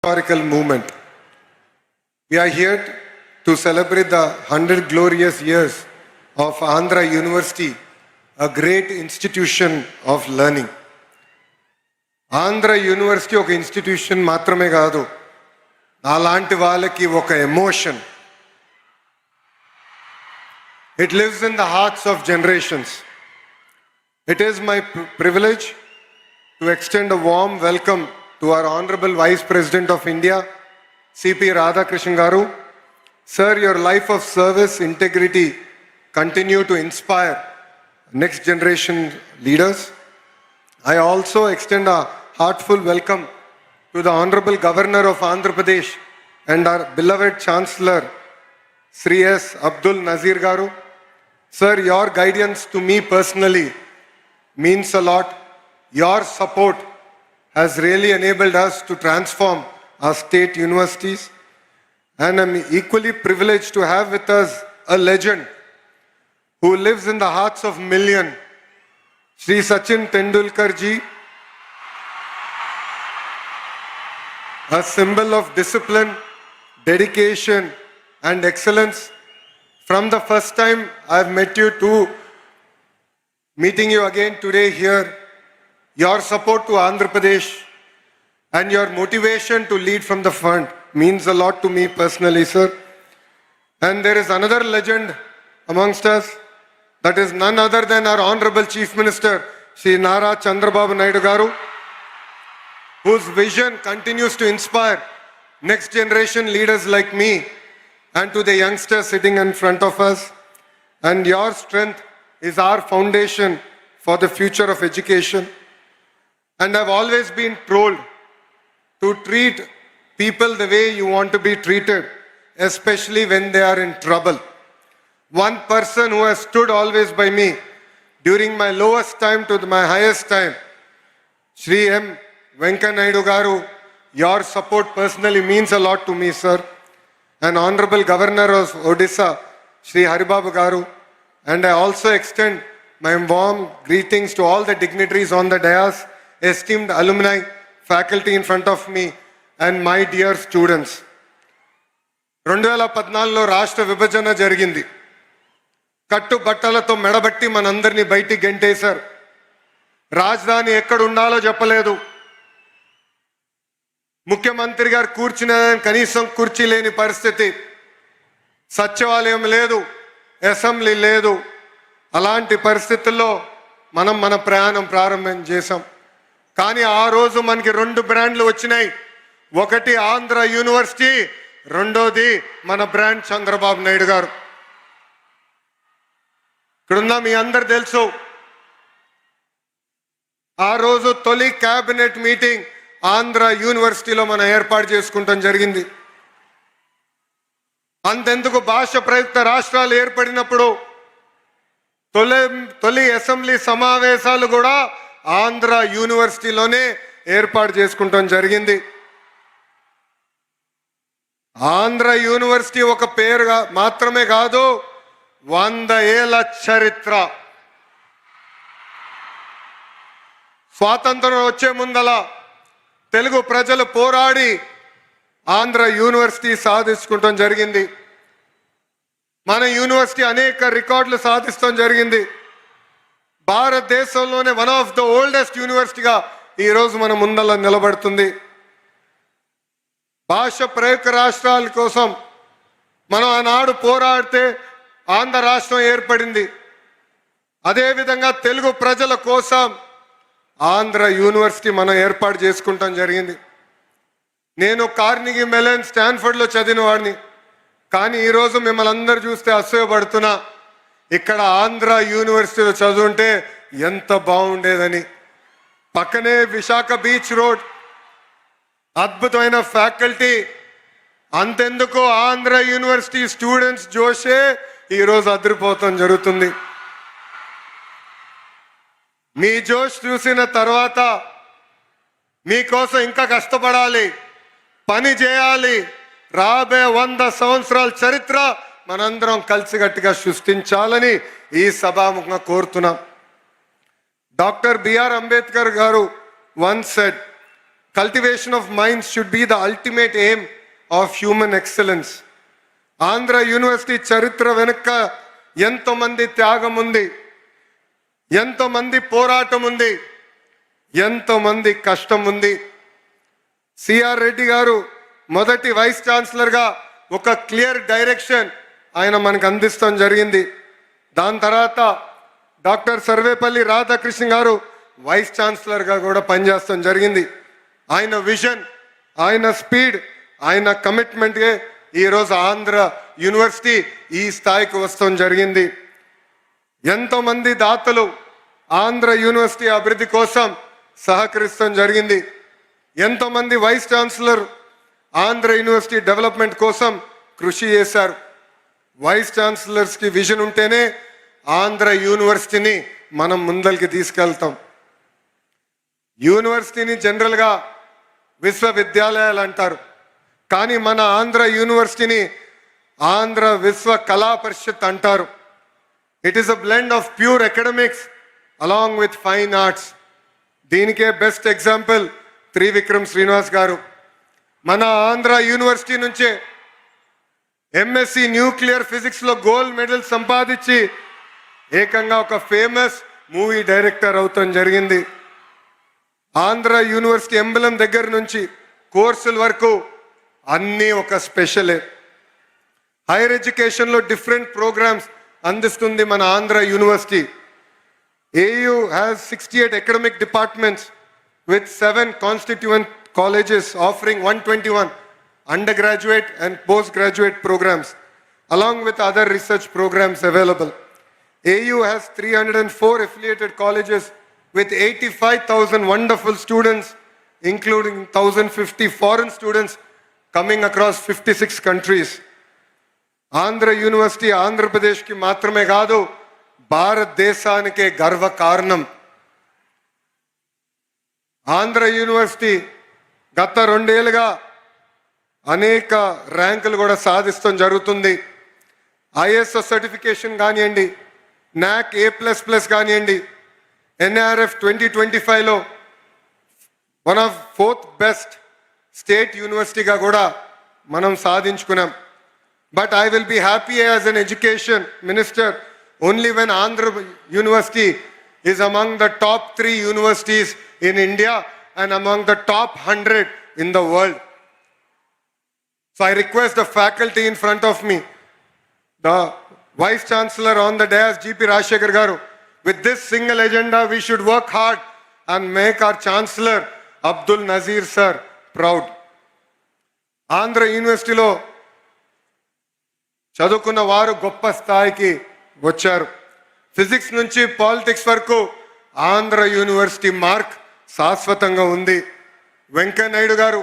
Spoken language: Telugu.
historical movement. We are here to celebrate the 100 glorious years of Andhra University, a great institution of learning. Andhra University ఒక ఇన్స్టిట్యూషన్ మాత్రమే కాదు, అలాంటి వాళ్ళకి ఒక emotion. It lives in the hearts of generations. It is my privilege to extend a warm welcome to our Honorable Vice President of India, C.P. Radhakrishnan Garu. Sir, your life of service, integrity continue to inspire next generation leaders. I also extend a heartfelt welcome to the Honorable Governor of Andhra Pradesh and our beloved Chancellor, Sri S. Abdul Nazir Garu. Sir, your guidance to me personally means a lot. Your support has really enabled us to transform our state universities. And I'm equally privileged to have with us a legend who lives in the hearts of millions, Sri Sachin Tendulkar ji, a symbol of discipline, dedication and excellence. From the first time I've met you to meeting you again today here, your support to Andhra Pradesh and your motivation to lead from the front means a lot to me personally, sir. And there is another legend amongst us, that is none other than our Honorable Chief Minister, Sri Nara Chandrababu Naidu Garu, whose vision continues to inspire next generation leaders like me and to the youngsters sitting in front of us. And your strength is our foundation for the future of education. And I've always been told to treat people the way you want to be treated, especially when they are in trouble. One person who has stood always by me during my lowest time to my highest time, Sri M. Venkaiah Naidu Garu, your support personally means a lot to me, sir. And Honorable Governor of Odisha, Sri Haribabu Garu. And I also extend my warm greetings to all the dignitaries on the dais, esteemed alumni, faculty in front of me, and my dear students. 2014లో రాష్ట్ర విభజన జరిగింది. కట్టు బట్టలతో మెడబట్టి మనందరినీ బయటికి గెంటేశారు. రాజధాని ఎక్కడ ఉండాలో చెప్పలేదు. ముఖ్యమంత్రి గారు కూర్చున్న కనీసం కుర్చీ లేని పరిస్థితి. సచివాలయం లేదు, అసెంబ్లీ లేదు. అలాంటి పరిస్థితుల్లో మనం మన ప్రయాణం ప్రారంభం చేశాం. కానీ ఆ రోజు మనకి 2 బ్రాండ్లు వచ్చినాయి. ఒకటి ఆంధ్ర యూనివర్సిటీ, రెండోది మన బ్రాండ్ చంద్రబాబు నాయుడు గారు. ఇక్కడున్న మీ అందరు తెలుసు, ఆ రోజు తొలి క్యాబినెట్ మీటింగ్ ఆంధ్ర యూనివర్సిటీలో మనం ఏర్పాటు చేసుకుంటాం జరిగింది. అంతెందుకు భాష ప్రయుక్త రాష్ట్రాలు ఏర్పడినప్పుడు తొలి అసెంబ్లీ సమావేశాలు కూడా ఆంధ్ర యూనివర్సిటీలోనే ఏర్పాటు చేసుకుంటాం జరిగింది. ఆంధ్ర యూనివర్సిటీ ఒక పేరుగా మాత్రమే కాదు, 100 ఏళ్ల చరిత్ర. స్వాతంత్రం వచ్చే ముందల తెలుగు ప్రజలు పోరాడి ఆంధ్ర యూనివర్సిటీ సాధించుకుంటాం జరిగింది. మన యూనివర్సిటీ అనేక రికార్డులు సాధిస్తాం జరిగింది. భారతదేశంలోనే వన్ ఆఫ్ ద ఓల్డెస్ట్ యూనివర్సిటీగా ఈరోజు మన ముందల నిలబడుతుంది. భాష ప్రయుక్త రాష్ట్రాల కోసం మనం ఆనాడు పోరాడితే ఆంధ్ర రాష్ట్రం ఏర్పడింది. అదేవిధంగా తెలుగు ప్రజల కోసం ఆంధ్ర యూనివర్సిటీ మనం ఏర్పాటు చేసుకుంటాం జరిగింది. నేను కార్నిగీ మెలన్ స్టాన్ఫర్డ్లో చదివిన వాడిని. కానీ ఈరోజు మిమ్మల్ని అందరూ చూస్తే అసూయపడుతున్నా, ఇక్కడ ఆంధ్ర యూనివర్సిటీలో చదువుంటే ఎంత బాగుండేదని. పక్కనే విశాఖ బీచ్ రోడ్, అద్భుతమైన ఫ్యాకల్టీ. అంతెందుకు ఆంధ్ర యూనివర్సిటీ స్టూడెంట్స్ జోషే ఈరోజు అదిరిపోతాం జరుగుతుంది. మీ జోష్ చూసిన తర్వాత మీకోసం ఇంకా కష్టపడాలి, పని చేయాలి. రాబోయే 100 సంవత్సరాల చరిత్ర మనందరం కలిసికట్టుగా సృష్టించాలని ఈ సభాముఖంగా కోరుతున్నాం. డాక్టర్ బిఆర్ అంబేద్కర్ గారు once said, Cultivation of minds should be the ultimate aim of human excellence. Andhra university చరిత్ర వెనుక ఎంతో మంది త్యాగం ఉంది, ఎంతో మంది పోరాటం ఉంది, ఎంతో మంది కష్టం ఉంది. సిఆర్ రెడ్డి గారు మొదటి వైస్ ఛాన్సలర్గా ఒక క్లియర్ డైరెక్షన్ ఆయన మనకు అందిస్తాం జరిగింది. దాని తర్వాత డాక్టర్ సర్వేపల్లి రాధాకృష్ణ గారు వైస్ ఛాన్సలర్గా కూడా పనిచేస్తాం జరిగింది. ఆయన విజన్, ఆయన స్పీడ్, ఆయన కమిట్మెంట్గా ఈరోజు ఆంధ్ర యూనివర్సిటీ ఈ స్థాయికి వస్తాం జరిగింది. ఎంతోమంది దాతలు ఆంధ్ర యూనివర్సిటీ అభివృద్ధి కోసం సహకరిస్తాం జరిగింది. ఎంతోమంది vice chancellor Andhra university development కోసం కృషి చేశారు. వైస్ ఛాన్సలర్స్కి విజన్ ఉంటేనే ఆంధ్ర యూనివర్సిటీని మనం ముందరికి తీసుకెళ్తాం. యూనివర్సిటీని జనరల్గా విశ్వవిద్యాలయాలు అంటారు, కానీ మన ఆంధ్ర యూనివర్సిటీని ఆంధ్ర విశ్వ కళా పరిషత్ అంటారు. It is a blend of pure academics along with fine arts. దీనికే బెస్ట్ ఎగ్జాంపుల్ త్రివిక్రమ్ శ్రీనివాస్ గారు. మన ఆంధ్ర యూనివర్సిటీ నుంచే ఎంఎస్సి న్యూక్లియర్ ఫిజిక్స్లో గోల్డ్ మెడల్ సంపాదించి ఏకంగా ఒక ఫేమస్ మూవీ డైరెక్టర్ అవుతాం జరిగింది. ఆంధ్ర యూనివర్సిటీ ఎంబలం దగ్గర నుంచి కోర్సుల వరకు అన్నీ ఒక స్పెషలే. హైయర్ ఎడ్యుకేషన్లో డిఫరెంట్ ప్రోగ్రామ్స్ అందిస్తుంది మన Andhra university. AU has 68 academic departments with 7 constituent colleges offering 121 undergraduate and postgraduate programs along with other research programs available. AU has 304 affiliated colleges with 85,000 wonderful students, including 1,050 foreign students coming across 56 countries. Andhra university ఆంధ్రప్రదేశ్కి మాత్రమే కాదు, భారతదేశానికే గర్వ కారణం. ఆంధ్ర యూనివర్సిటీ గత 2 ఏళ్ళుగా అనేక ర్యాంకులు కూడా సాధిస్తాం జరుగుతుంది. ISO సర్టిఫికేషన్ కానివ్వండి, NAC A++ కానివ్వండి, NRF 2025లో one of 4th best state యూనివర్సిటీగా కూడా మనం సాధించుకున్నాం. But I will be happy as an education minister only when Andhra university is among the top 3 universities in India and among the top 100 in the world. So I request the faculty in front of me, the Vice Chancellor on the dais, GP Rajshekhar Garu, with this single agenda we should work hard and make our Chancellor Abdul Nazir sir proud. Andhra యూనివర్సిటీలో చదువుకున్న వారు గొప్ప స్థాయికి వచ్చారు. ఫిజిక్స్ నుంచి పాలిటిక్స్ వరకు ఆంధ్ర యూనివర్సిటీ మార్క్ శాశ్వతంగా ఉంది. వెంకయ్య నాయుడు గారు